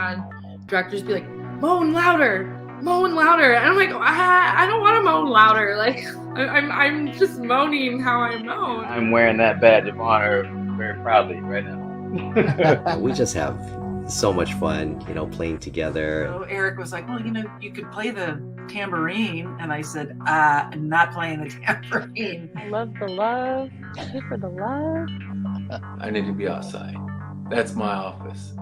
had directors be like, moan louder, moan louder. And I'm like, I don't want to moan louder. Like, I'm just moaning how I moan. I'm wearing that badge of honor very proudly right now. We just have so much fun, playing together. So Eric was like, well, you could play the tambourine. And I said, I'm not playing the tambourine. I love the love. Here for the love. I need to be outside. That's my office.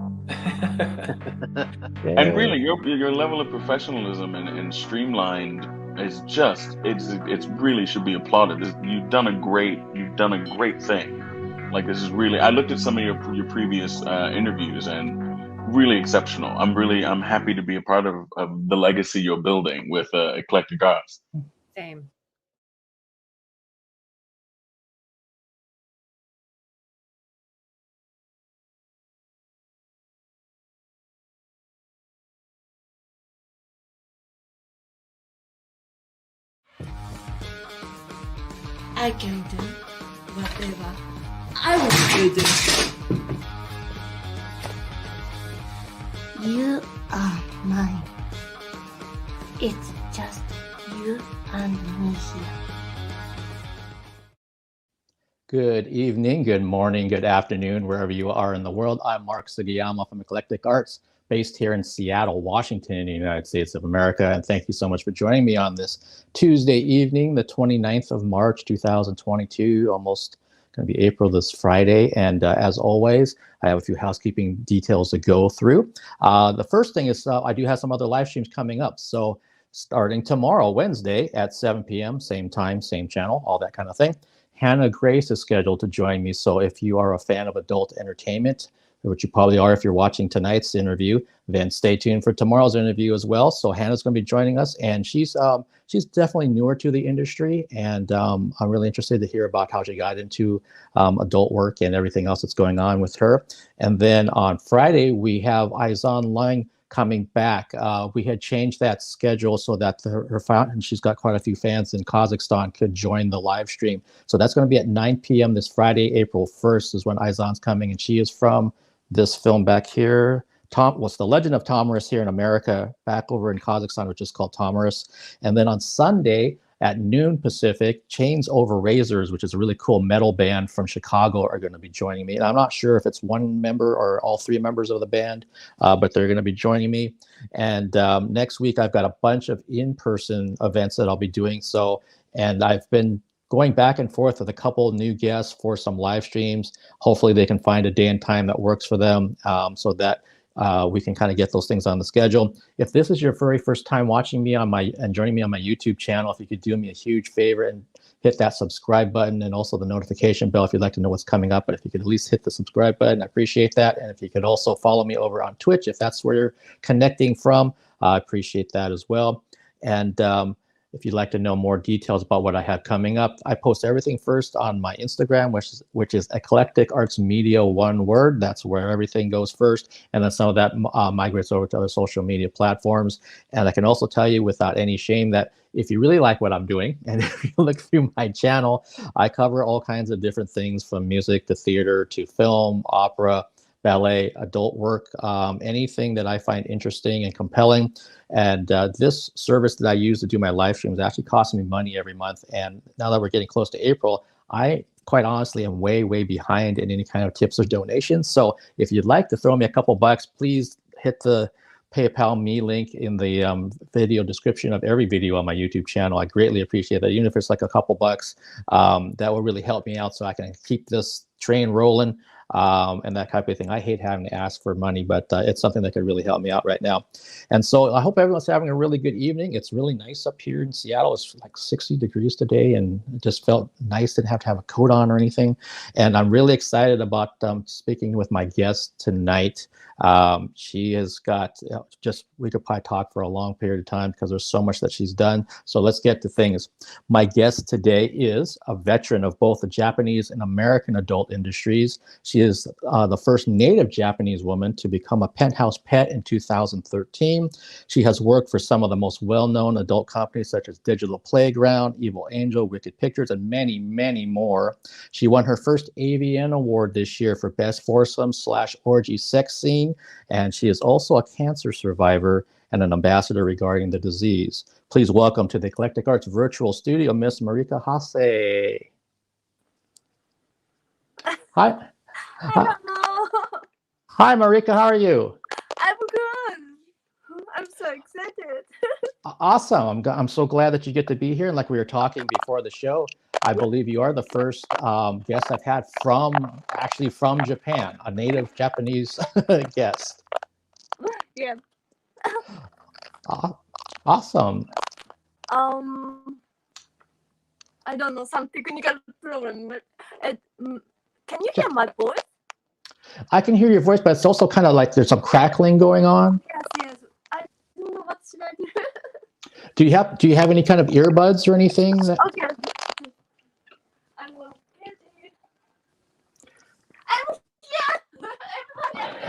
And really, your level of professionalism and streamlined is just it's really should be applauded. You've done a great thing. Like, this is really, I looked at some of your previous interviews and really exceptional. I'm happy to be a part of the legacy you're building with Eclectic Arts. Same. I can do whatever I want to do. You are mine. It's just you and me here. Good evening, good morning, good afternoon, wherever you are in the world. I'm Mark Sugiyama from Eclectic Arts, based here in Seattle, Washington, in the United States of America. And thank you so much for joining me on this Tuesday evening, the 29th of March, 2022, almost going to be April this Friday. And as always, I have a few housekeeping details to go through. The first thing is I do have some other live streams coming up. So starting tomorrow, Wednesday at 7 p.m., same time, same channel, all that kind of thing. Hannah Grace is scheduled to join me. So if you are a fan of adult entertainment, which you probably are if you're watching tonight's interview, then stay tuned for tomorrow's interview as well. So Hannah's going to be joining us, and she's definitely newer to the industry, and I'm really interested to hear about how she got into adult work and everything else that's going on with her. And then on Friday, we have Izan Lang coming back. We had changed that schedule so that her fan, and she's got quite a few fans in Kazakhstan, could join the live stream. So that's going to be at 9 p.m. this Friday, April 1st is when Izan's coming, and she is from this film back here, what's The Legend of Tomarus here in America, back over in Kazakhstan, which is called Tomarus. And then on Sunday at noon Pacific, Chains Over Razors, which is a really cool metal band from Chicago, are going to be joining me. And I'm not sure if it's one member or all three members of the band, but they're going to be joining me. And next week, I've got a bunch of in-person events that I'll be doing. And I've been going back and forth with a couple of new guests for some live streams. Hopefully they can find a day and time that works for them, so that we can kind of get those things on the schedule. If this is your very first time watching me and joining me on my YouTube channel, if you could do me a huge favor and hit that subscribe button and also the notification bell if you'd like to know what's coming up. But if you could at least hit the subscribe button, I appreciate that. And if you could also follow me over on Twitch, if that's where you're connecting from, I appreciate that as well. And if you'd like to know more details about what I have coming up, I post everything first on my Instagram, which is Eclectic Arts Media, one word. That's where everything goes first. And then some of that migrates over to other social media platforms. And I can also tell you without any shame that if you really like what I'm doing, and if you look through my channel, I cover all kinds of different things from music to theater to film, opera, ballet, adult work, anything that I find interesting and compelling. And this service that I use to do my live streams actually costs me money every month. And now that we're getting close to April, I quite honestly am way, way behind in any kind of tips or donations. So if you'd like to throw me a couple bucks, please hit the PayPal me link in the video description of every video on my YouTube channel. I greatly appreciate that. Even if it's like a couple bucks, that will really help me out so I can keep this train rolling. And that type of thing. I hate having to ask for money, but it's something that could really help me out right now. And so I hope everyone's having a really good evening. It's really nice up here in Seattle. It's like 60 degrees today, and it just felt nice. Didn't have to have a coat on or anything. And I'm really excited about speaking with my guest tonight. She has got we could probably talk for a long period of time because there's so much that she's done. So let's get to things. My guest today is a veteran of both the Japanese and American adult industries. She is the first native Japanese woman to become a Penthouse Pet in 2013. She has worked for some of the most well-known adult companies such as Digital Playground, Evil Angel, Wicked Pictures, and many, many more. She won her first AVN award this year for Best Foursome / Orgy Sex Scene. Training, and she is also a cancer survivor and an ambassador regarding the disease. Please welcome to the Eclectic Arts virtual studio, Miss MARICA HASE. Hi. Hello. Hi, MARICA. How are you? I'm good. I'm so excited. Awesome. I'm so glad that you get to be here. And like we were talking before the show, I believe you are the first guest I've had from Japan, a native Japanese guest. Yeah. Awesome. I don't know, some technical problem, but can you hear my voice? I can hear your voice, but it's also kind of like there's some crackling going on. Yes. I don't know what should I do. Do you have any kind of earbuds or anything? Okay. I will get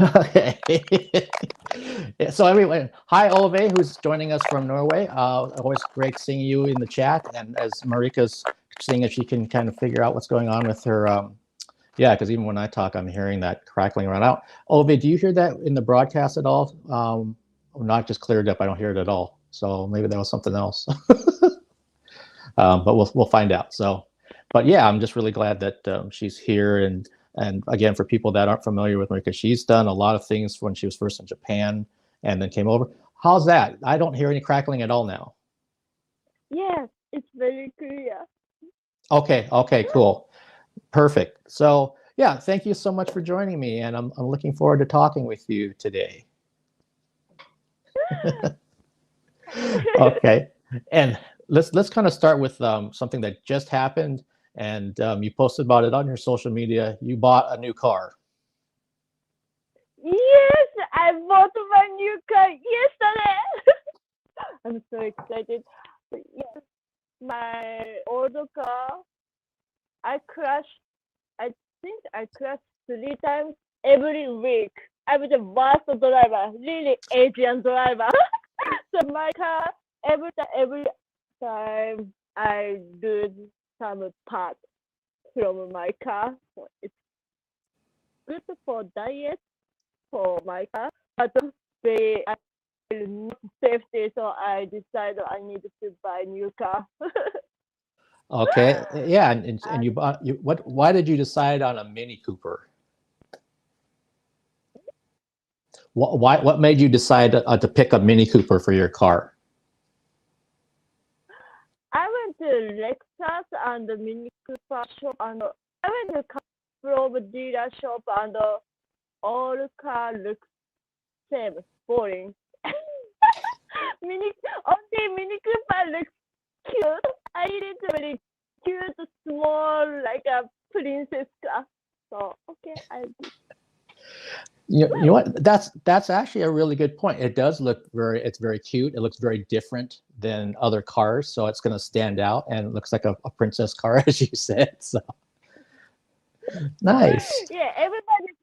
it. Okay. So everyone, hi Ove, who's joining us from Norway. Always great seeing you in the chat. And as Marika's seeing if she can kind of figure out what's going on with her, yeah, because even when I talk, I'm hearing that crackling around out. Ove, do you hear that in the broadcast at all? Not just cleared up, I don't hear it at all. So maybe that was something else. But we'll find out. So, but yeah, I'm just really glad that she's here. And again, for people that aren't familiar with Marika, she's done a lot of things when she was first in Japan and then came over. How's that? I don't hear any crackling at all now. Yes, it's very clear. Okay, cool. Perfect. So yeah, thank you so much for joining me. And I'm looking forward to talking with you today. Okay. And let's kind of start with something that just happened. And you posted about it on your social media. You bought a new car. Yes, I bought my new car yesterday. I'm so excited. Yes, my old car, I think I crashed 3 times every week. I'm the worst driver, really Asian driver. So my car, every time I lose some part from my car. It's good for diet for my car, but very not safety. So I decided I need to buy a new car. Okay. Yeah. And you bought why did you decide on a Mini Cooper? What made you decide to pick a Mini Cooper for your car? I went to Lexus and the Mini Cooper shop, and I went to from dealer shop, and all car looks same, boring. Only Mini Cooper looks cute. I need a very cute, small, like a princess car. So okay, I did. You know what? That's actually a really good point. It does look it's very cute. It looks very different than other cars, so it's going to stand out, and it looks like a princess car, as you said. So nice. Yeah, everybody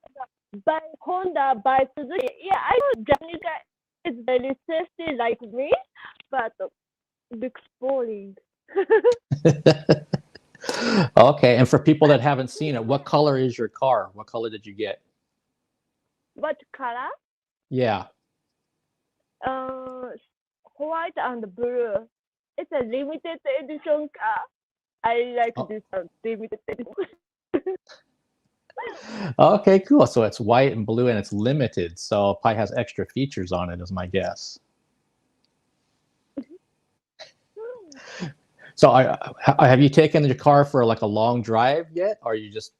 buy Honda, buy Suzuki. Yeah, I know Japanese guy is very safety like me, but looks boring. Okay, and for people that haven't seen it, what color is your car? What color did you get? What color? Yeah. White and blue. It's a limited edition car. I like this limited edition. Okay, cool. So it's white and blue and it's limited. So it probably has extra features on it, is my guess. So have you taken your car for like a long drive yet? Or you just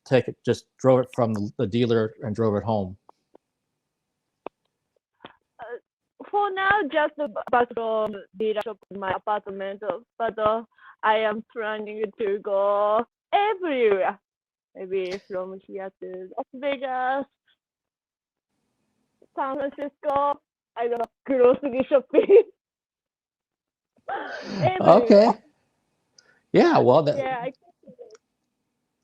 drove it from the dealer and drove it home? For now, just back from dealer shop in my apartment. But I am planning to go everywhere. Maybe from here to Las Vegas, San Francisco. I don't know, grocery shopping. Okay. Yeah, well, yeah,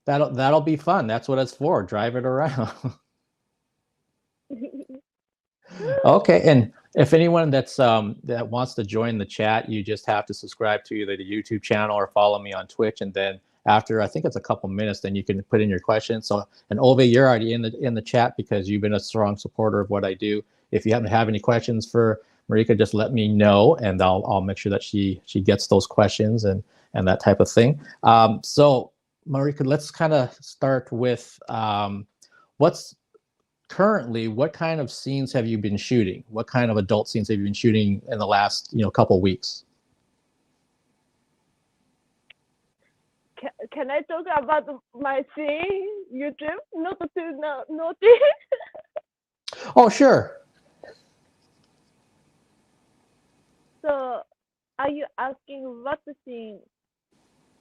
that'll be fun. That's what it's for. Drive it around. Okay, and if anyone that wants to join the chat, you just have to subscribe to either the YouTube channel or follow me on Twitch, and then after I think it's a couple minutes, then you can put in your questions. So, and Ove, you're already in the chat because you've been a strong supporter of what I do. If you happen to have any questions for Marika, just let me know, and I'll make sure that she gets those questions and that type of thing. So Marika, let's kind of start with what kind of scenes have you been shooting? What kind of adult scenes have you been shooting in the last couple weeks? Can I talk about my scene YouTube? Not too naughty. Oh, sure. So, are you asking what scene?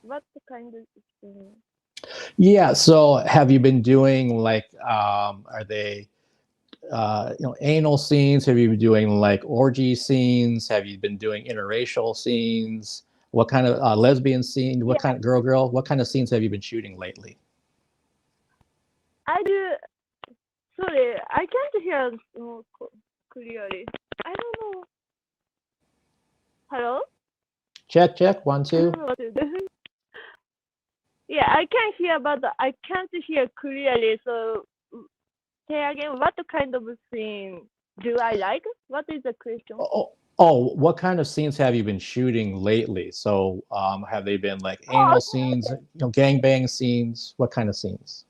What kind of scene? Yeah. So, have you been doing like, are they, anal scenes? Have you been doing like orgy scenes? Have you been doing interracial scenes? What kind of lesbian scene? What kind of girl? What kind of scenes have you been shooting lately? I do. Sorry, I can't hear clearly. I don't know. Hello? Check, 1, 2. I don't know what to do. Yeah, I can hear, but I can't hear clearly. So, say again, what kind of scene do I like? What is the question? Oh, what kind of scenes have you been shooting lately? So, have they been like anal scenes, gangbang scenes? What kind of scenes?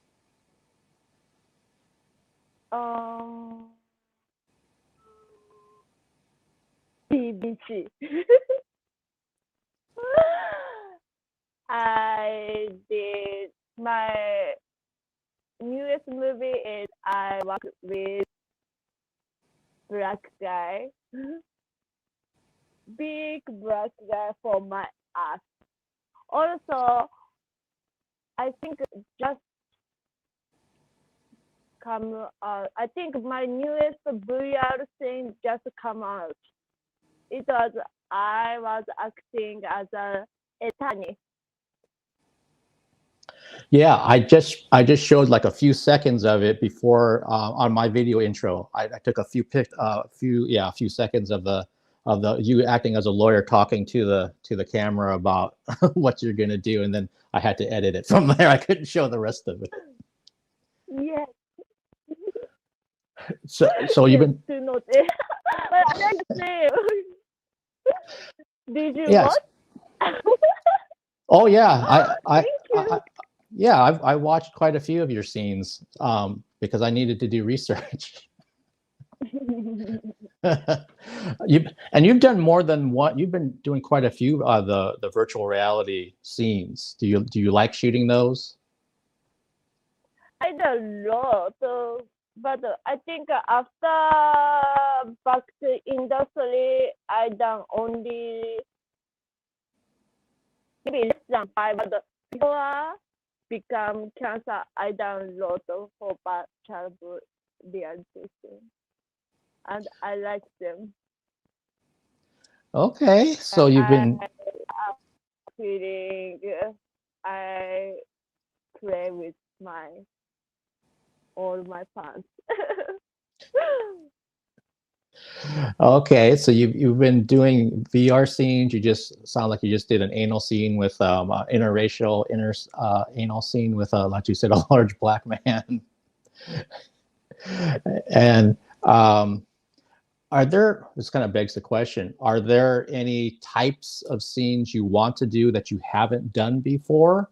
BBC. I did my newest movie is I worked with black guy, big black guy for my ass. Also, I think just come out. I think my newest VR thing just come out. It was I was acting as a attorney. Yeah, I just showed like a few seconds of it before on my video intro. I took a few seconds of the you acting as a lawyer talking to the camera about what you're gonna do, and then I had to edit it from there. I couldn't show the rest of it. Yes. So you've been. To note it. But I like to say, did you Yes. watch? Oh yeah, Thank you. I watched quite a few of your scenes because I needed to do research. You've done more than one. You've been doing quite a few the virtual reality scenes. Do you like shooting those? I did a lot, but I think after back to industry, I done only maybe less than 5. But before become cancer, I done lot for childhood reality scene, and I like them. Okay, so you've been. Feeling I play with all my fans. Okay, so you've been doing VR scenes. You just sound like you just did an anal scene with interracial anal scene with like you said, a large black man. And this kind of begs the question, are there any types of scenes you want to do that you haven't done before?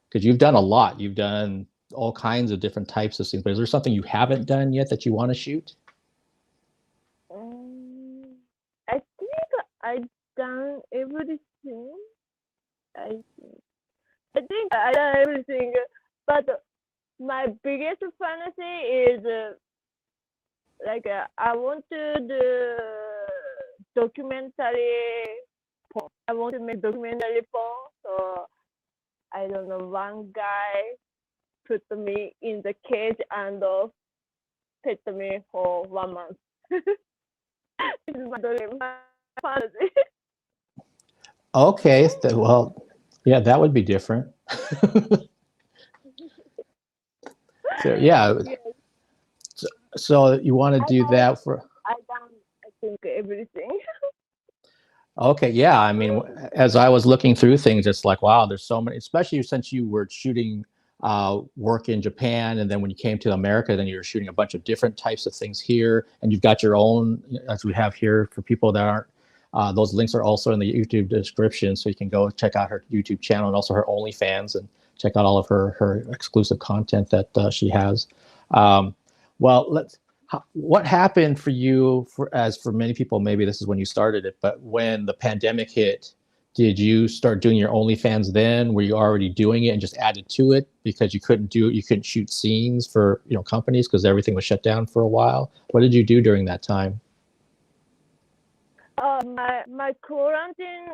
Because you've done a lot. You've done all kinds of different types of scenes, but is there something you haven't done yet that you want to shoot? I think I've done everything. I think I done everything, but my biggest fantasy is I want to do documentary porn. I want to make documentary porn. So I don't know. One guy put me in the cage and pet me for 1 month. This is my dream, my fantasy. Okay, well, yeah, that would be different. So yeah, so you want to do that for? I done, I think, everything. Okay, yeah. I mean, as I was looking through things, it's like, wow, there's so many, especially since you were shooting work in Japan, and then when you came to America, then you were shooting a bunch of different types of things here, and you've got your own, as we have here for people that aren't. Those links are also in the YouTube description, so you can go check out her YouTube channel and also her OnlyFans and check out all of her exclusive content that she has. Well, what happened for you, as for many people, maybe this is when you started it, but when the pandemic hit, did you start doing your OnlyFans then? Were you already doing it and just added to it because you couldn't shoot scenes for companies because everything was shut down for a while? What did you do during that time? My quarantine,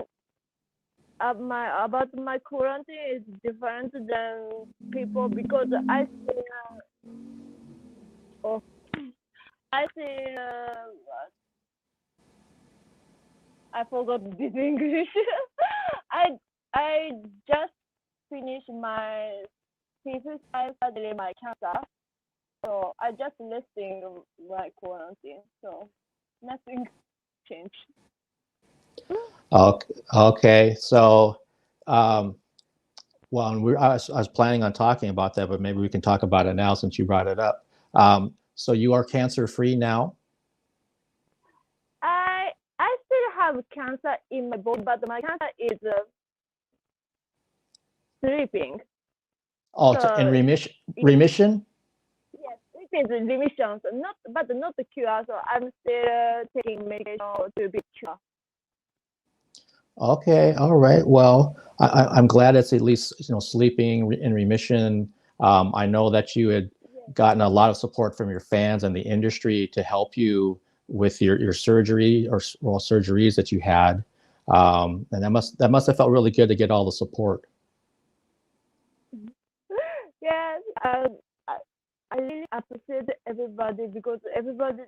about my quarantine is different than people because I see, I see, I forgot this English. I just finished my thesis. I studied my cancer, so I just resting my quarantine. So nothing changed. Okay. So, well, I was planning on talking about that, but maybe we can talk about it now since you brought it up. So you are cancer-free now? I still have cancer in my body, but my cancer is sleeping. Oh, So in remission? Yes, it is remission, so not the cure. So I'm still taking medication to be cured. Okay, all right. Well, I'm glad it's at least sleeping in remission. I know that you had gotten a lot of support from your fans and the industry to help you with your surgery or surgeries that you had, and that must have felt really good to get all the support. Yes, I really appreciate everybody because everybody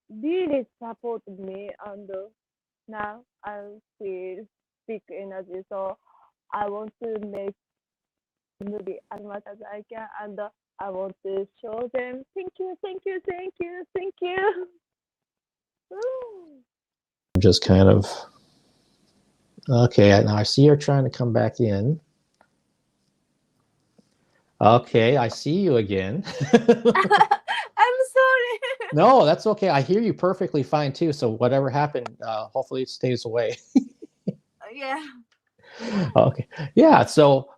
really supported me, and now I feel big energy. So I want to make movie as much as I can, and I want to show them. Thank you. Just kind of okay. Now I see you're trying to come back in. Okay, I see you again. I'm sorry. No, that's okay. I hear you perfectly fine too. So whatever happened, hopefully it stays away. Yeah. Okay. Yeah. So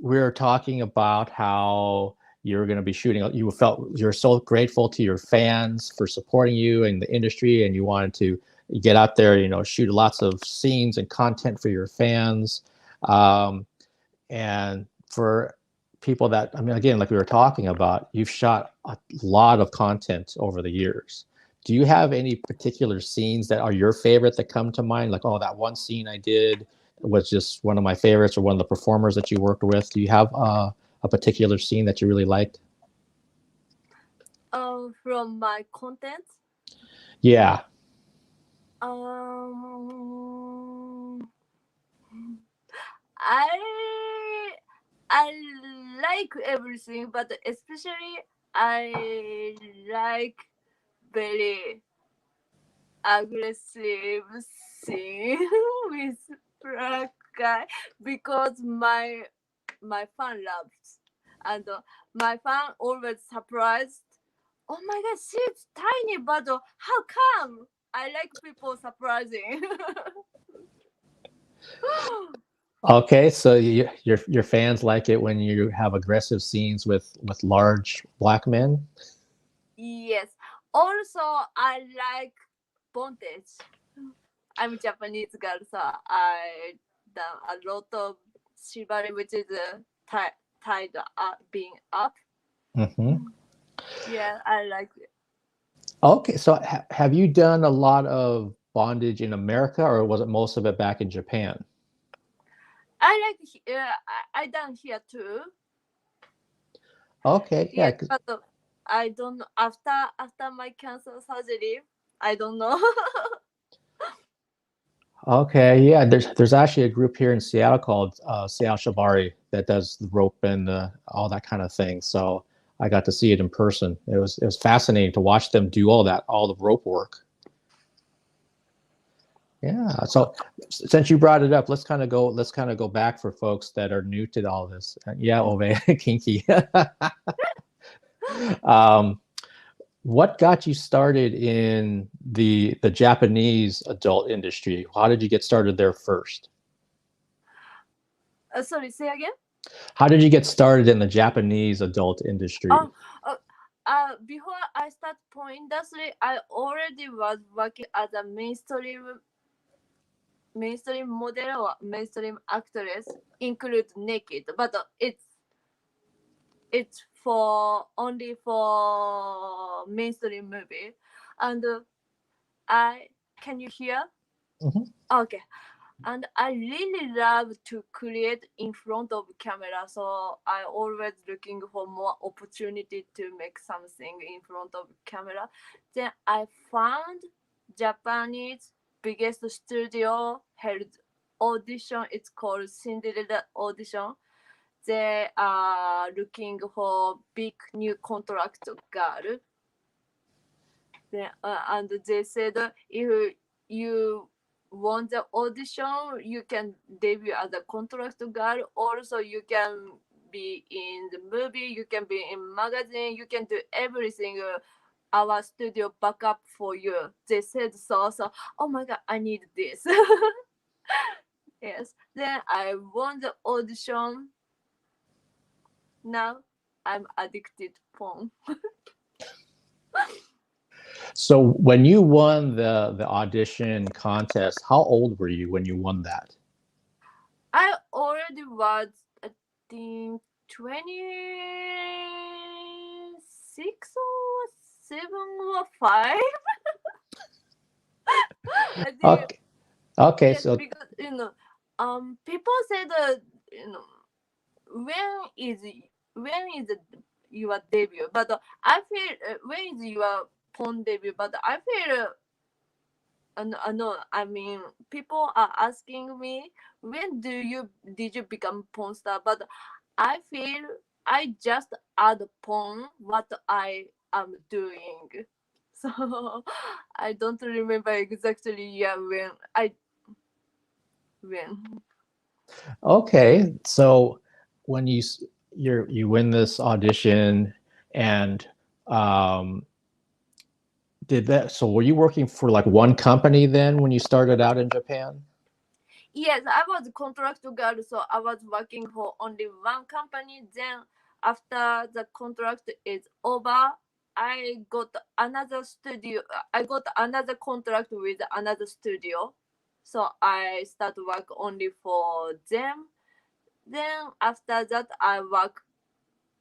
we're talking about how you're going to be shooting. You're so grateful to your fans for supporting you in the industry, and you wanted to get out there, shoot lots of scenes and content for your fans. And for people that, I mean, again, like we were talking about, you've shot a lot of content over the years. Do you have any particular scenes that are your favorite that come to mind? Like, oh, that one scene I did was just one of my favorites, or one of the performers that you worked with. Do you have a particular scene that you really liked? From my content. Yeah. I like everything, but especially I like very aggressive scene with black guy because my fan loves, and my fan always surprised. Oh my god, she's tiny, but how come? I like people surprising. Okay, so your fans like it when you have aggressive scenes with large black men? Yes. Also, I like bondage. I'm Japanese girl, so I done a lot of shibari, which is tied up, being up. Mm-hmm. Yeah, I like it. Okay, so have you done a lot of bondage in America, or was it most of it back in Japan? I like I done here too. Okay, yeah. But I don't know after my cancer surgery. I don't know. Okay, yeah. There's actually a group here in Seattle called Seattle Shibari that does the rope and all that kind of thing. So I got to see it in person. It was fascinating to watch them do all the rope work. Yeah. So since you brought it up, let's kind of go back for folks that are new to all this. Yeah, Ove, kinky. um, what got you started in the Japanese adult industry? How did you get started there first? Sorry, say again. How did you get started in the Japanese adult industry? Before I start porn industry, I already was working as a mainstream model or mainstream actress, include naked, but it's for only for mainstream movie, and I can you hear? Mhm. Okay. And I really love to create in front of camera, so I always looking for more opportunity to make something in front of camera. Then I found Japanese biggest studio held audition. It's called Cinderella audition. They are looking for big new contract girl. Then, and they said if you want the audition, you can debut as a contract girl. Also, you can be in the movie, you can be in magazine, you can do everything. Our studio back up for you. They said so. So, oh my god, I need this. Yes. Then I won the audition. Now I'm addicted to porn. So when you won the audition contest, how old were you when you won that? I already was, I think, 26 or 7 or 5. I think, Okay. Okay. yes, So because, people say that, when is your debut? But I feel, when is your porn debut? But I feel, no, I mean, people are asking me, when did you become porn star? But I feel I just add porn what I am doing. So I don't remember exactly when. okay. So when you win this audition, and um, so were you working for like one company then when you started out in Japan? Yes, I was contract girl, so I was working for only one company. Then after the contract is over, I got another studio. I got another contract with another studio, so I start work only for them. Then after that, I work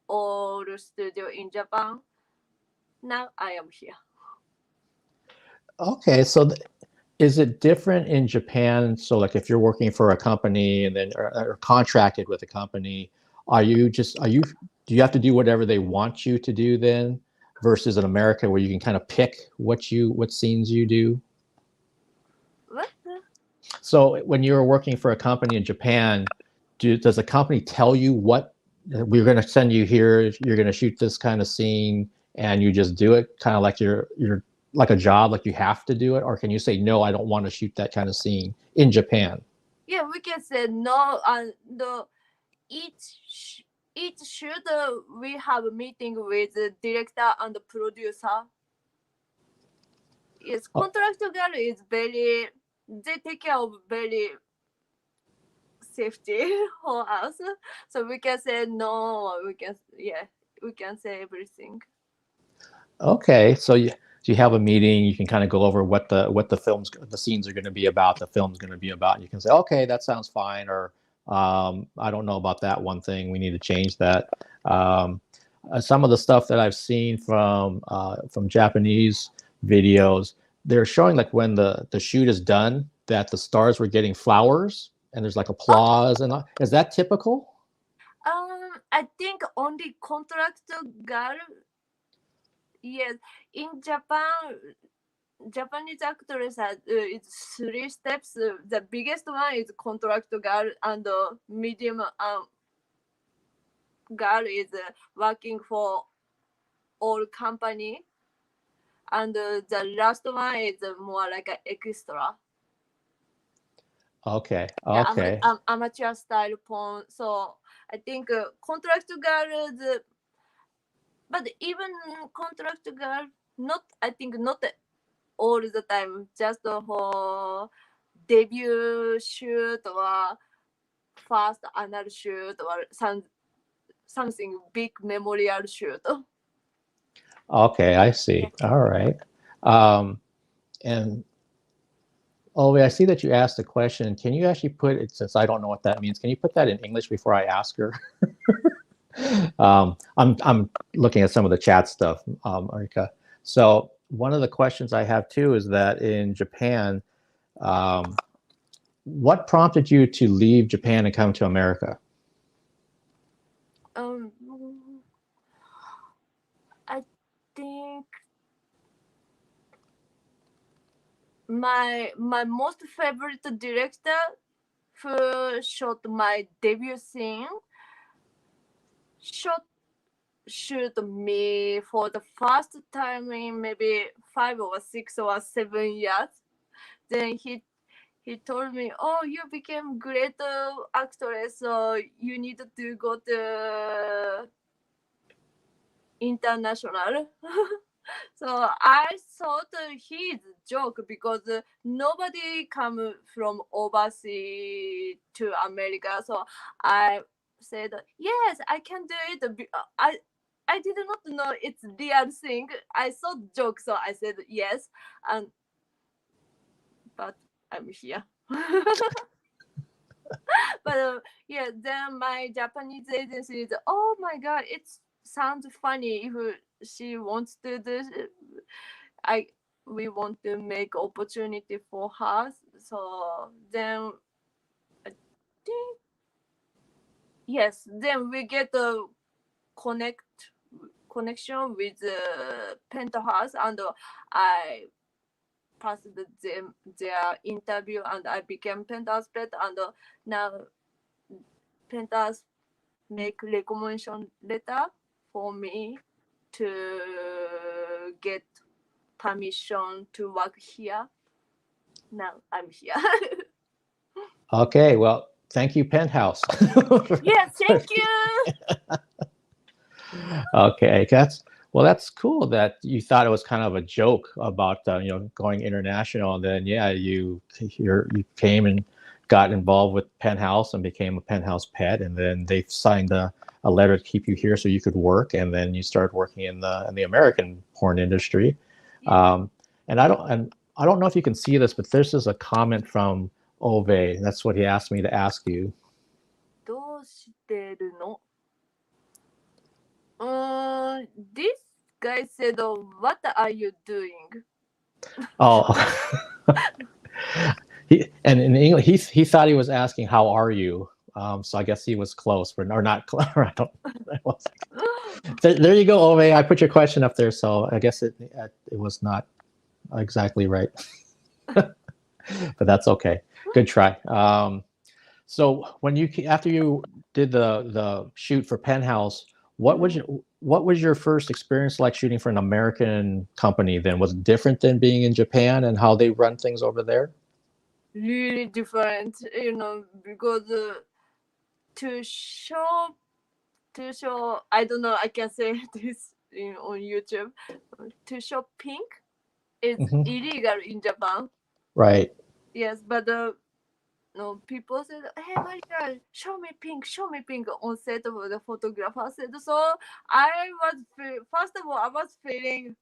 all studio in Japan. Now I am here. Okay. So is it different in Japan? So like if you're working for a company and then or contracted with a company, do you have to do whatever they want you to do then versus in America where you can kind of pick what scenes you do? What? So when you're working for a company in Japan, does the company tell you what we're going to send you here? You're going to shoot this kind of scene, and you just do it, kind of like you're like a job, like you have to do it, or can you say no? I don't want to shoot that kind of scene in Japan. Yeah, we can say no, and each shoot we have a meeting with the director and the producer. Yes, Oh, contract girl is very, they take care of very safety for us. So we can say no, we can say everything. okay, so you have a meeting. You can kind of go over what the scenes are going to be about. The film's going to be about. And you can say, okay, that sounds fine, or I don't know about that one thing. We need to change that. Some of the stuff that I've seen from Japanese videos, they're showing like when the shoot is done, that the stars were getting flowers and there's like applause, and is that typical? I think only contract girl. Yes, in Japan, Japanese actors has it's 3 steps. The biggest one is contract girl, and medium girl is working for all company, and the last one is more like an extra. Okay. Yeah, Okay. amateur style porn. So I think contract girls, but even contract girl, not I think not all the time, just for debut shoot or first annual shoot or something big memorial shoot. Okay, I see. All right. And Ove, I see that you asked a question. Can you actually put it, since I don't know what that means, can you put that in English before I ask her? I'm looking at some of the chat stuff, Marika. So one of the questions I have too is that in Japan, what prompted you to leave Japan and come to America? I think my most favorite director who shot my debut scene shoot me for the first time in maybe 5 or 6 or 7 years. Then he told me, "Oh, you became great actress, so you need to go to international." So I thought he's joke because nobody come from overseas to America. So I said, "Yes, I can do it." I did not know it's real thing. I thought joke, so I said yes, and but I'm here. But yeah, then my Japanese agency is, "Oh my god, it sounds funny if she wants to do. We want to make opportunity for her." So then I think yes, then we get a connection with Penthouse, and I passed their interview, and I became Penthouse pet, and now Penthouse make recommendation letter for me to get permission to work here. Now I'm here. Okay, well, thank you, Penthouse. Yeah, thank you. Okay, that's cool that you thought it was kind of a joke about going international, and then you came and got involved with Penthouse and became a Penthouse pet, and then they signed a letter to keep you here so you could work, and then you started working in the American porn industry. And I don't know if you can see this, but this is a comment from Ove. That's what he asked me to ask you. どうしてるの? This guy said, "What are you doing?" Oh, and in English, he thought he was asking, "How are you?" So I guess he was close, or not close. There you go, Ove. I put your question up there, so I guess it was not exactly right, but that's okay. Good try. So when after you did the shoot for Penthouse, what was your first experience like shooting for an American company? Then was it different than being in Japan and how they run things over there? Really different, because to show, I don't know, I can say this on YouTube. To show pink is illegal in Japan. Right. Yes, but no, people said, "Hey, Marika, show me pink on set of the photographer said." So I was first of all, I was feeling,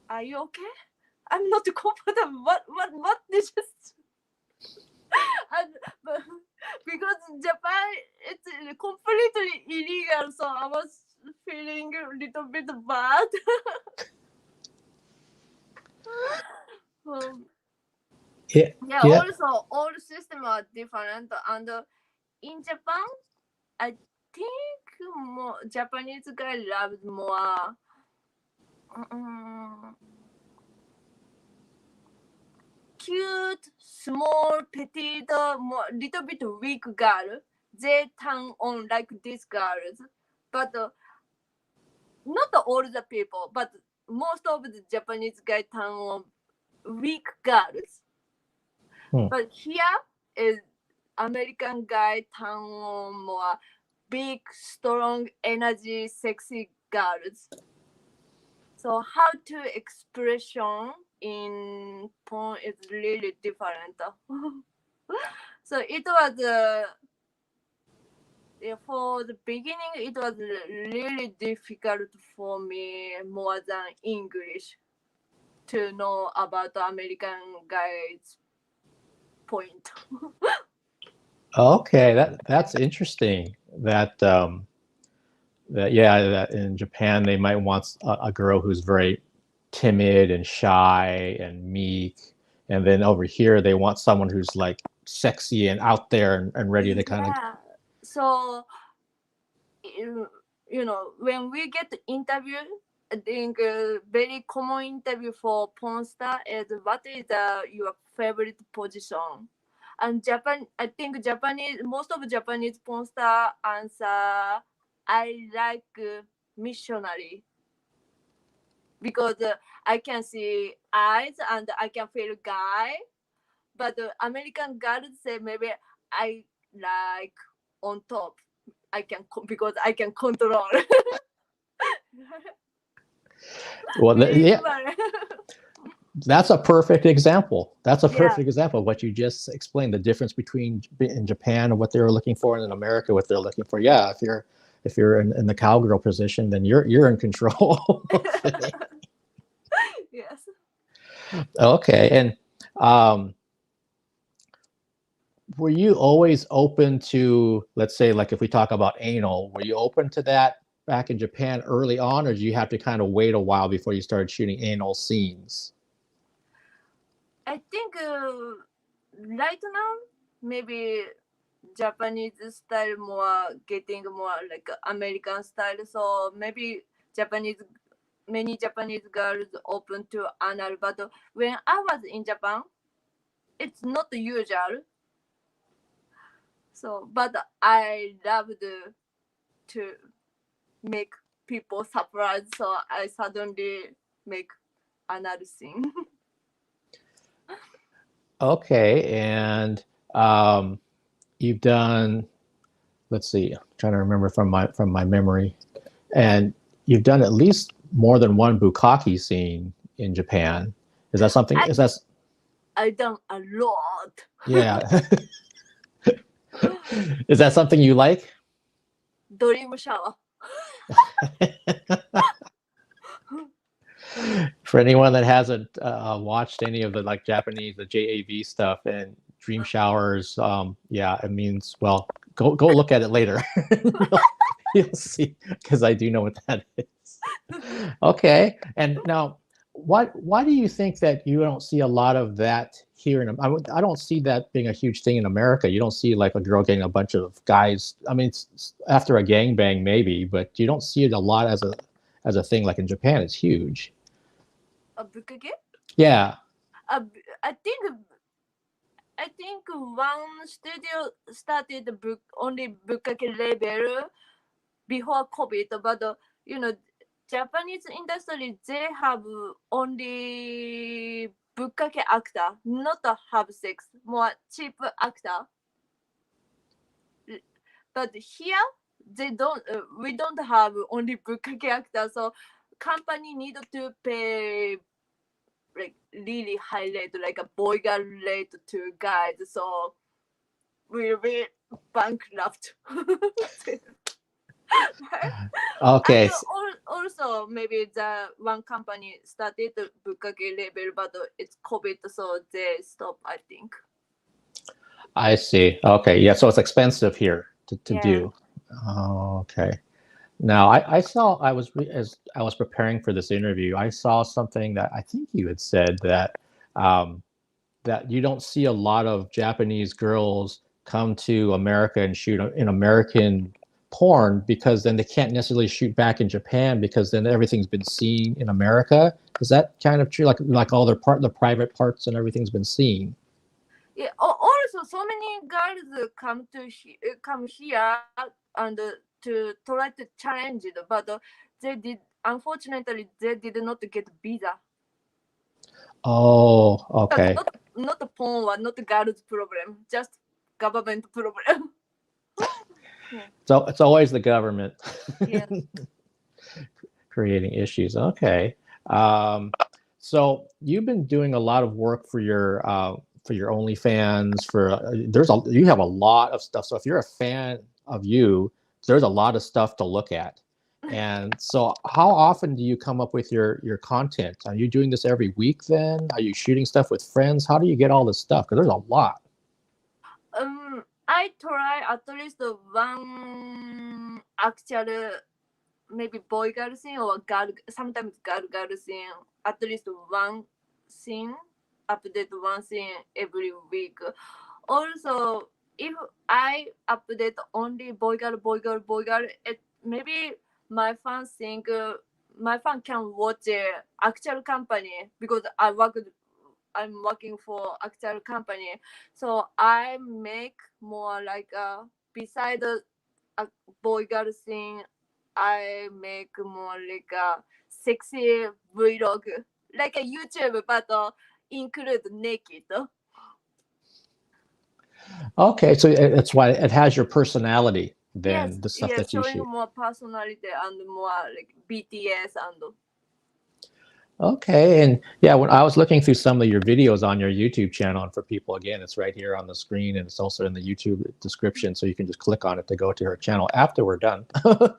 "Are you okay? I'm not comfortable. What this is?" But because Japan, it's completely illegal, so I was feeling a little bit bad. Also all systems are different, and in Japan, I think more Japanese guy loves more cute, small, petite, more little bit weak girl. They turn on like these girls, but not all the people, but most of the Japanese guys turn on weak girls. But here is American guy turn on more big, strong, energy, sexy girls. So how to expression in porn is really different. So it was for the beginning it was really difficult for me more than English to know about the American guys point. Okay, that's interesting. That in Japan they might want a girl who's very timid and shy and meek, and then over here they want someone who's like sexy and out there and ready to kind of. So when we get the interview, I think very common interview for porn star is what is your favorite position? And I think most of Japanese porn star answer, I like missionary because I can see eyes and I can feel guy. But American girls say maybe I like on top. Because I can control. Well, that's a perfect example. That's a perfect example of what you just explained. The difference between in Japan and what they were looking for, and in America what they're looking for. Yeah, if you're in the cowgirl position, then you're in control. Yes. Okay, and were you always open to, let's say, like if we talk about anal, were you open to that back in Japan early on, or did you have to kind of wait a while before you started shooting anal scenes? I think right now maybe Japanese style more getting more like American style. So maybe many Japanese girls open to anal. But when I was in Japan, it's not usual. So, but I loved to make people surprised. So I suddenly make another thing. Okay, and you've done, let's see, I'm trying to remember from my memory, and you've done at least more than one bukkake scene in Japan. Is that something? I've done a lot. Yeah. Is that something you like? Dream shower. For anyone that hasn't watched any of the like Japanese, the JAV stuff and dream showers, yeah, it means, well, go look at it later. You'll see, because I do know what that is. Okay, and now, why do you think that you don't see a lot of that here I don't see that being a huge thing in America. You don't see like a girl getting a bunch of guys. I mean, it's after a gangbang maybe, but you don't see it a lot as a thing. Like in Japan, it's huge. A bukkake? Yeah. I think one studio started only bukkake label before COVID, but Japanese industry, they have only bukkake actor, not have sex, more cheap actor. But here they don't. We don't have only bukkake actor, so company need to pay like really high rate, like a boy girl rate to guys. So we'll be bankrupt. Okay. And also, maybe the one company started the bukkake label, but it's COVID, so they stop, I think. I see. Okay. Yeah. So it's expensive here to do. Oh, okay. Now, as I was preparing for this interview, I saw something that I think you had said that that you don't see a lot of Japanese girls come to America and shoot in American porn because then they can't necessarily shoot back in Japan because then everything's been seen in America. Is that kind of true? Like all the private parts and everything's been seen. Yeah. Also, so many girls come here and to try to challenge it, but unfortunately they did not get visa. Oh, okay. not the porn or not the girls' problem, just government problem. So it's always the government Yeah. creating issues. Okay. So you've been doing a lot of work for your OnlyFans. You have a lot of stuff. So if you're a fan of you, there's a lot of stuff to look at. And so how often do you come up with your content? Are you doing this every week then? Are you shooting stuff with friends? How do you get all this stuff? Because there's a lot. I try at least one actual maybe boy girl scene or girl, sometimes girl scene, at least one scene, update one scene every week. Also, if I update only boy girl, maybe my fans think my fan can watch actual company because I'm working for actual company, so I make more like beside a boy girl scene, I make more like a sexy vlog, like a YouTube, but include naked. Okay, so that's why it has your personality than Yes, the stuff yes, that you showing shoot. more personality and more like BTS and. Okay, and yeah, when I was looking through some of your videos on your YouTube channel, and for people, again, it's right here on the screen, and it's also in the YouTube description, so you can just click on it to go to her channel after we're done. And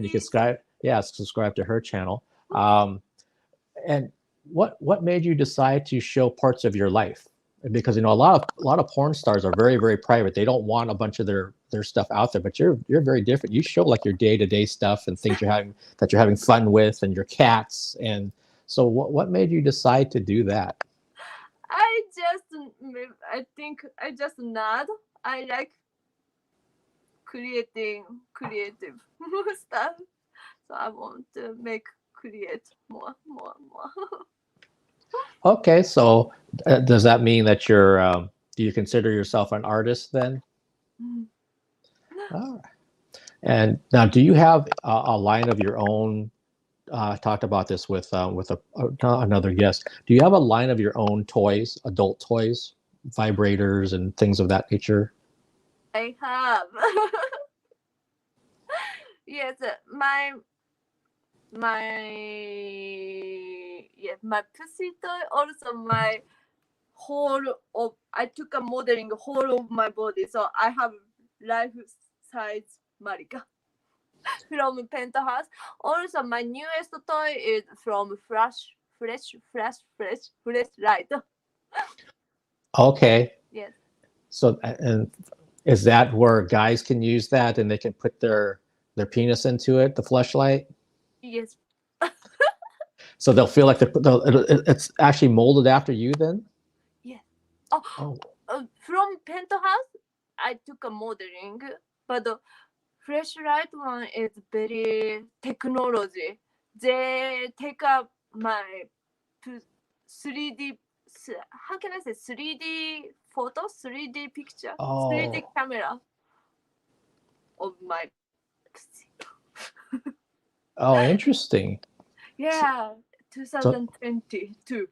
you can subscribe to her channel. And what made you decide to show parts of your life? Because a lot of porn stars are very, very private. They don't want a bunch of their stuff out there. But you're very different. You show like your day-to-day stuff and things you're having fun with, and your cats. And so what made you decide to do that? I think I just nod. I like creative stuff, so I want to create more. Okay, so does that mean that do you consider yourself an artist then? All right. And now, do you have a line of your own? I talked about this with another guest. Do you have a line of your own toys, adult toys, vibrators, and things of that nature? I have. Yes, my pussy toy. Also, my I took a modeling whole of my body, so I have life size Marika from Penthouse. Also, my newest toy is from Fresh Light. Okay. Yes. So, and is that where guys can use that and they can put their penis into it, the fleshlight? Yes. So they'll feel like it's actually molded after you then? Yes. Oh. From Penthouse, I took a modeling, but the Fresh Light one is very technology. They take up my 3D, how can I say, 3D photo, 3D picture, 3D camera of my pussy. Oh, interesting. Yeah, 2022.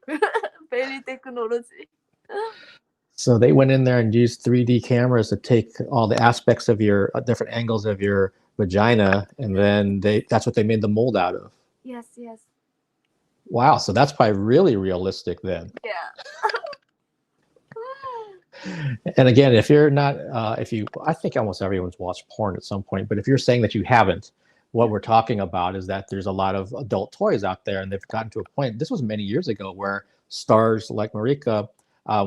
Very technology. So they went in there and used 3D cameras to take all the aspects of your different angles of your vagina, and then that's what they made the mold out of. Yes. Wow, so that's probably really realistic then. Yeah. And again, if you're not, I think almost everyone's watched porn at some point, but if you're saying that you haven't, what we're talking about is that there's a lot of adult toys out there, and they've gotten to a point, this was many years ago, where stars like Marika,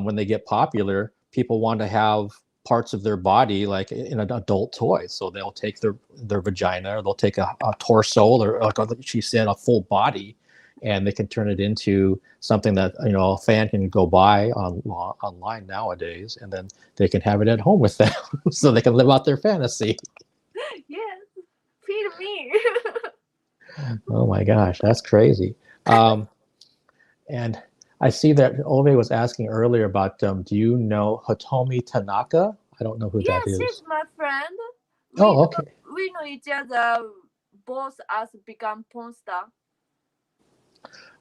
when they get popular, people want to have parts of their body like in an adult toy. So they'll take their vagina, or they'll take a torso, or like she said, a full body, and they can turn it into something that a fan can go buy online nowadays, and then they can have it at home with them, so they can live out their fantasy. Yes, feed me. Oh my gosh, that's crazy. And I see that Ove was asking earlier about, do you know Hitomi Tanaka? I don't know who that is. Yes, she's my friend. Okay. We know each other. Both us become porn star.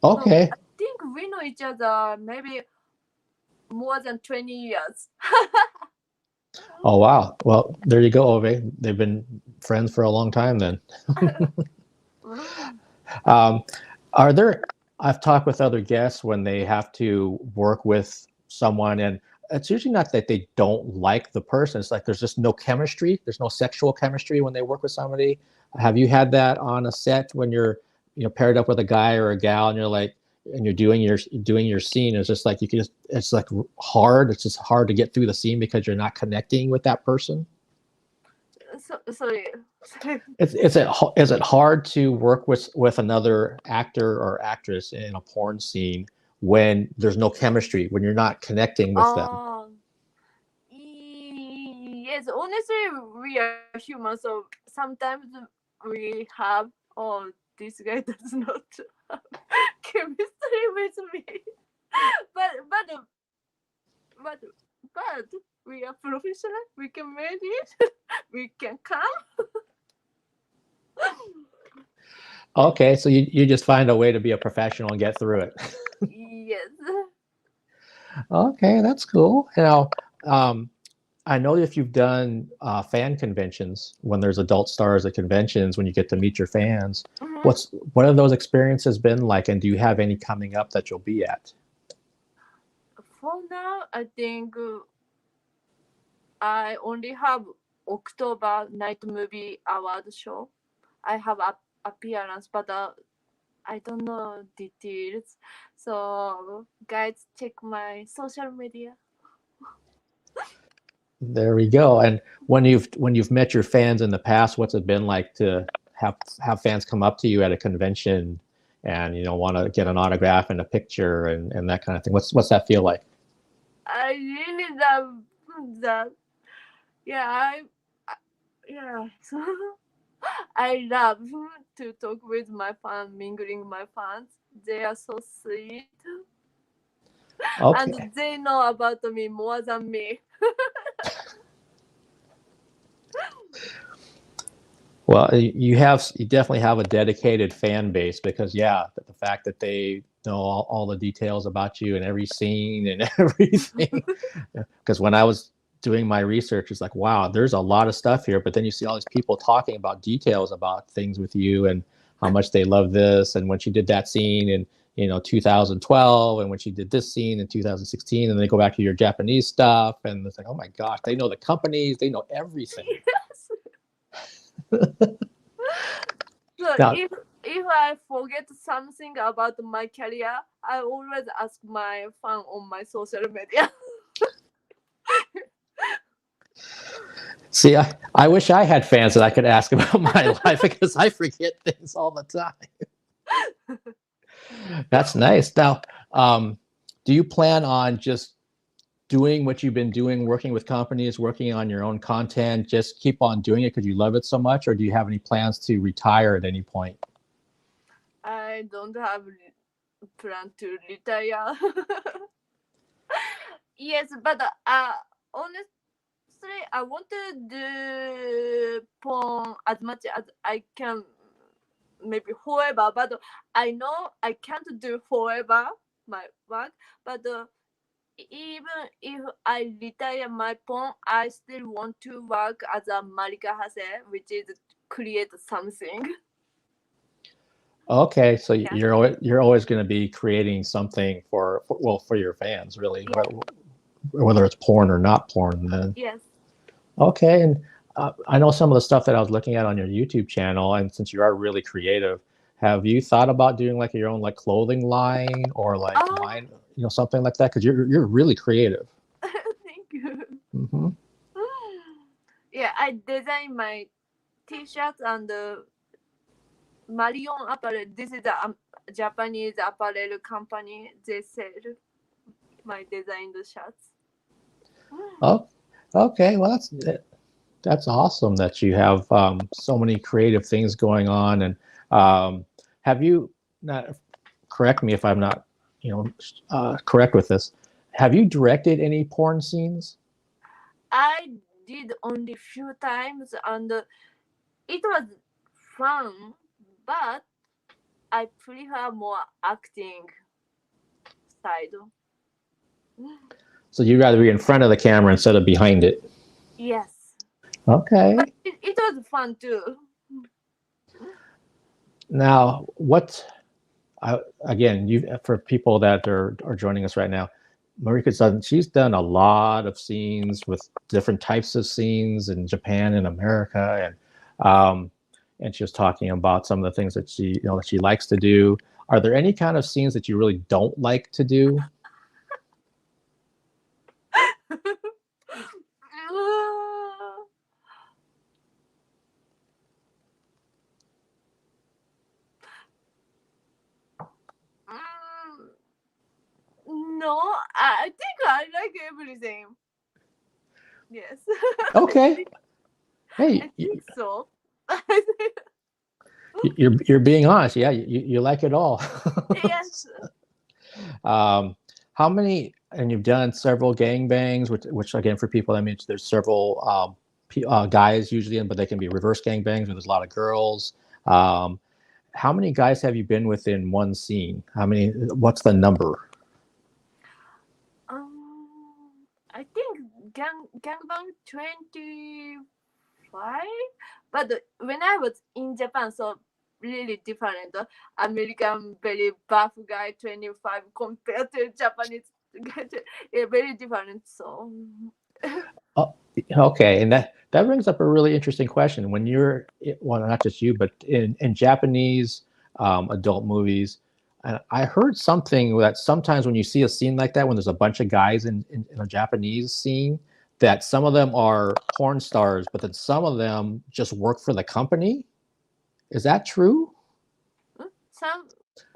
Okay. think we know each other maybe more than 20 years. Oh wow. Well, there you go, Ove. They've been friends for a long time then. um, are there? I've talked with other guests when they have to work with someone, and it's usually not that they don't like the person. It's like there's just no chemistry. There's no sexual chemistry when they work with somebody. Have you had that on a set when you're, paired up with a guy or a gal, and you're like, and you're doing your scene? It's just like it's like hard. It's just hard to get through the scene because you're not connecting with that person. Sorry. Is it hard to work with another actor or actress in a porn scene when there's no chemistry, when you're not connecting with them? Yes, honestly, we are human, so sometimes we have, this guy does not have chemistry with me. but we are professional. We can manage it. We can come. Okay, so you just find a way to be a professional and get through it. Yes. Okay, that's cool. I know if you've done fan conventions, when there's adult stars at conventions, when you get to meet your fans, what have those experiences been like, and do you have any coming up that you'll be at? For now, I think I only have October Night Movie Award show. I have appearance, but I don't know details. So guys, check my social media. There we go. And when you've met your fans in the past, what's it been like to have fans come up to you at a convention and want to get an autograph and a picture and that kind of thing? What's that feel like? I really love that. Yeah, So I love to talk with my fans, mingling my fans. They are so sweet. Okay. And they know about me more than me. Well, you definitely have a dedicated fan base, because the fact that they know all the details about you and every scene and everything. Because when I was doing my research, it's like, wow, there's a lot of stuff here. But then you see all these people talking about details about things with you and how much they love this, and when she did that scene in 2012, and when she did this scene in 2016, and they go back to your Japanese stuff, and it's like, oh my gosh, they know the companies, they know everything. So Now, if I forget something about my career, I always ask my fan on my social media. See, I wish I had fans that I could ask about my life, because I forget things all the time. That's nice. Now, do you plan on just doing what you've been doing, working with companies, working on your own content, just keep on doing it because you love it so much? Or do you have any plans to retire at any point? I don't have plan to retire. Yes, but honestly, I want to do porn as much as I can, maybe forever. But I know I can't do forever my work. But even if I retire my porn, I still want to work as a MARICA HASE, which is create something. Okay, so you're always going to be creating something for your fans, really, whether it's porn or not porn. Then Yes. Okay, and I know some of the stuff that I was looking at on your YouTube channel, and since you are really creative, have you thought about doing like your own like clothing line or like line, something like that? Because you're really creative. Thank you. Mm-hmm. Yeah, I design my T-shirts and Marion Apparel. This is a Japanese apparel company. They sell my designed shirts. Oh, okay. Well, that's awesome that you have so many creative things going on. And have you, not correct me if I'm not, correct with this, have you directed any porn scenes? I did only few times, and it was fun, but I prefer more acting. side. So you'd rather be in front of the camera instead of behind it. Yes. Okay. But it was fun too. Now, again, for people that are joining us right now, she's done a lot of scenes with different types of scenes in Japan and America, and she was talking about some of the things that she likes to do. Are there any kind of scenes that you really don't like to do? No, I think I like everything. Yes. Okay. Hey, I think so. you're being honest. Yeah, you like it all. Yes. How many? And you've done several gangbangs, which again, for people, that means there's several guys usually in, but they can be reverse gangbangs where there's a lot of girls. How many guys have you been with in one scene? How many? What's the number? I think gangbang 25, but when I was in Japan, so really different. American very buff guy 25 compared to Japanese guy, very different. So. Okay, and that brings up a really interesting question. When you're, well, not just you, but in Japanese adult movies, and I heard something that sometimes when you see a scene like that, when there's a bunch of guys in a Japanese scene, that some of them are porn stars, but then some of them just work for the company. Is that true?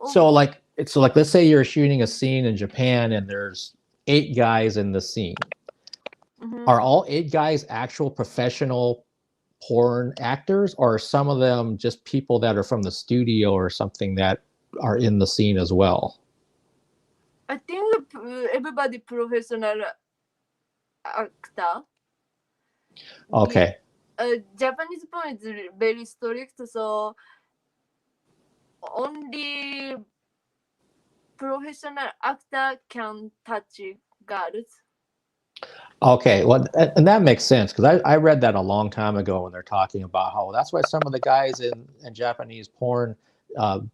So like let's say you're shooting a scene in Japan and there's 8 guys in the scene. Mm-hmm. Are all 8 guys actual professional porn actors, or are some of them just people that are from the studio or something that are in the scene as well? I think everybody professional actor. Okay. Japanese porn is very strict, so only professional actor can touch girls. Okay, well, and that makes sense, because I read that a long time ago when they're talking about how that's why some of the guys in Japanese porn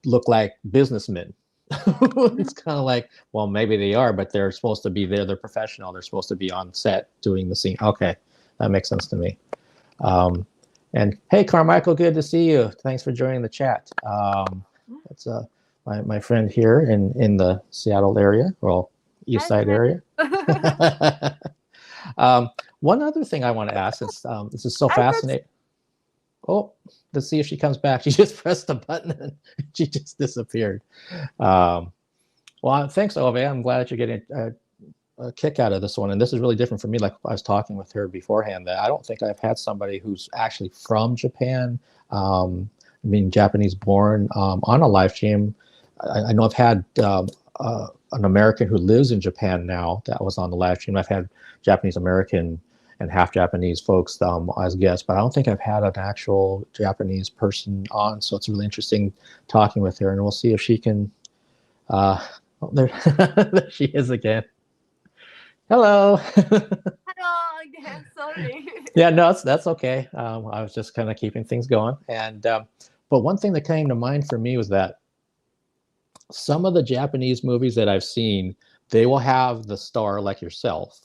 look like businessmen. It's kind of like, well, maybe they are, but they're supposed to be there. They're professional. They're supposed to be on set doing the scene. Okay, that makes sense to me. And hey, Carmichael, good to see you. Thanks for joining the chat. That's my friend here in the Seattle area, well, East Side area. One other thing I want to ask, since this is so fascinating. Oh, let's see if she comes back. She just pressed a button and she just disappeared. Well, thanks, Ove. I'm glad that you're getting a kick out of this one. And this is really different for me. Like I was talking with her beforehand, that I don't think I've had somebody who's actually from Japan, Japanese born, on a live stream. I know I've had an American who lives in Japan now that was on the live stream. I've had Japanese American and half Japanese folks as guests, but I don't think I've had an actual Japanese person on. So it's really interesting talking with her, and we'll see if she can. There she is again. Hello. Hello again. Sorry. Yeah, no, that's okay. I was just kind of keeping things going, and but one thing that came to mind for me was that some of the Japanese movies that I've seen, they will have the star like yourself,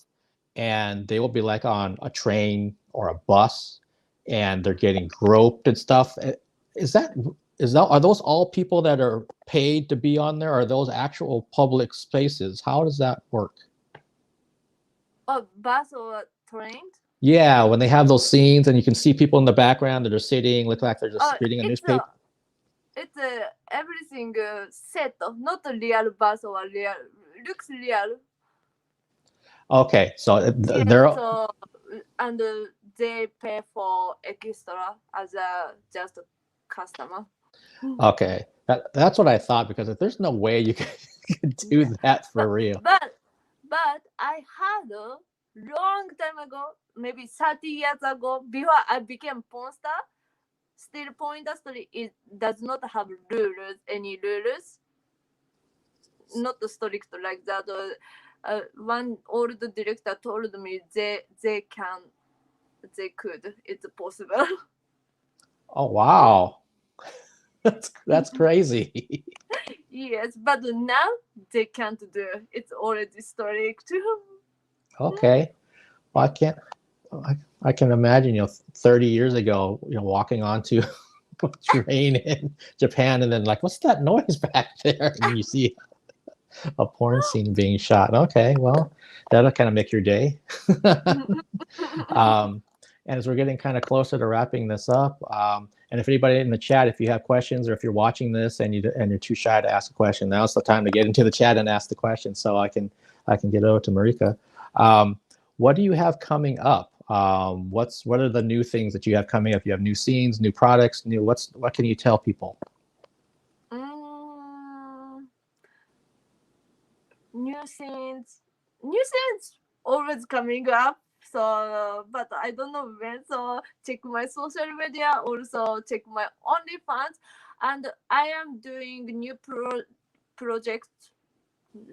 and they will be like on a train or a bus, and they're getting groped and stuff. Are those all people that are paid to be on there? Or are those actual public spaces? How does that work? Bus or train? Yeah, when they have those scenes and you can see people in the background that are sitting, look like they're just reading a newspaper. It's everything set, not a real bus or real. Looks real. Okay, so and they pay for extra as a just customer. Okay, that's what I thought, because if there's no way you can do that for real. But I had a long time ago, maybe 30 years ago, before I became porn star. Still, porn industry does not have any rules. not strict like that. One old director told me they could. It's possible. Oh wow, that's crazy. Yes, but now they can't do. It's already strict. Okay, well I can imagine 30 years ago walking onto a train in Japan and then like what's that noise back there, and you see a porn scene being shot. Okay, well that'll kind of make your day. And as we're getting kind of closer to wrapping this up, and if anybody in the chat, if you have questions or if you're watching this and you're too shy to ask a question, now's the time to get into the chat and ask the question so I can get over to Marika. What do you have coming up? What are the new things that you have coming up? You have new scenes, new products, what can you tell people? New scenes always coming up. So, but I don't know when. So check my social media. Also check my OnlyFans, and I am doing new projects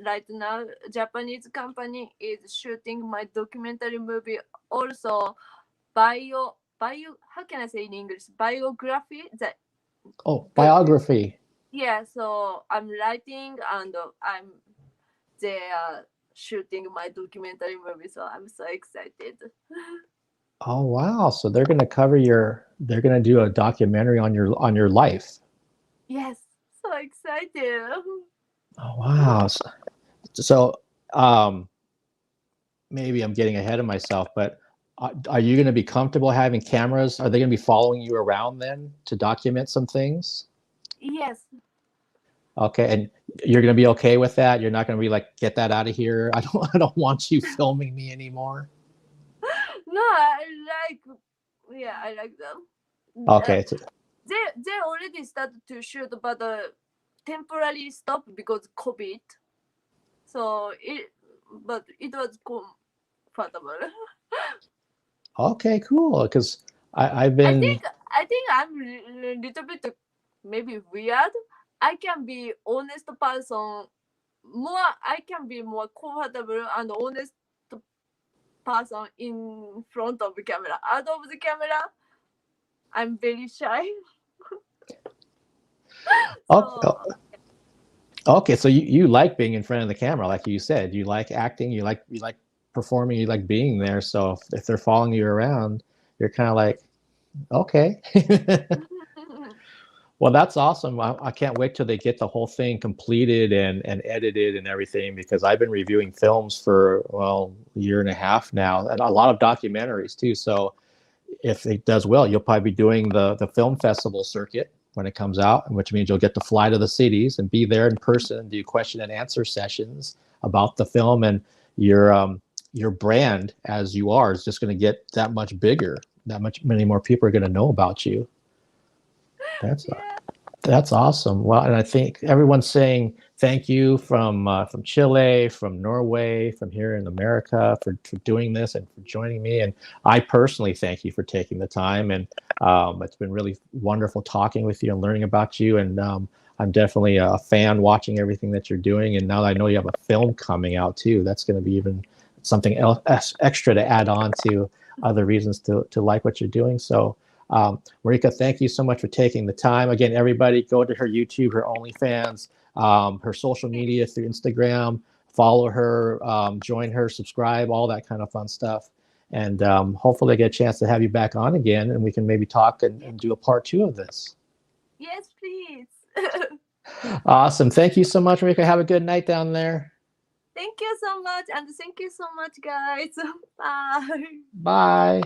right now. Japanese company is shooting my documentary movie. Also, bio. How can I say in English? Biography. Biography. Yeah. So I'm writing and they are shooting my documentary movie, so I'm so excited. Oh wow! So they're going to do a documentary on your life. Yes, so excited. Oh wow! So maybe I'm getting ahead of myself, but are you going to be comfortable having cameras? Are they going to be following you around then to document some things? Yes. Okay, and you're going to be okay with that? You're not going to be like, get that out of here. I don't want you filming me anymore. No, I like them. Okay. They already started to shoot, but temporarily stopped because COVID. So it was comfortable. Okay, cool. Because I've been. I think I'm a little bit maybe weird. I can be honest person. I can be more comfortable and honest person in front of the camera. Out of the camera, I'm very shy. Okay, so you like being in front of the camera, like you said. You like acting. You like performing. You like being there. So if they're following you around, you're kind of like, okay. Well, that's awesome. I can't wait till they get the whole thing completed and edited and everything, because I've been reviewing films for, a year and a half now, and a lot of documentaries too. So if it does well, you'll probably be doing the film festival circuit when it comes out, which means you'll get to fly to the cities and be there in person and do question and answer sessions about the film, and your brand as you are is just going to get that much bigger. Many more people are going to know about you. That's awesome. Well, and I think everyone's saying thank you from Chile, from Norway, from here in America for doing this and for joining me. And I personally thank you for taking the time. And it's been really wonderful talking with you and learning about you. And I'm definitely a fan watching everything that you're doing. And now that I know you have a film coming out too, that's going to be even something else extra to add on to other reasons to like what you're doing. So Marika, thank you so much for taking the time. Again, everybody go to her YouTube, her OnlyFans, her social media through Instagram, follow her, join her, subscribe, all that kind of fun stuff. And hopefully I get a chance to have you back on again and we can maybe talk and do a part 2 of this. Yes, please. Awesome. Thank you so much, Marika. Have a good night down there. Thank you so much. And thank you so much, guys. Bye. Bye.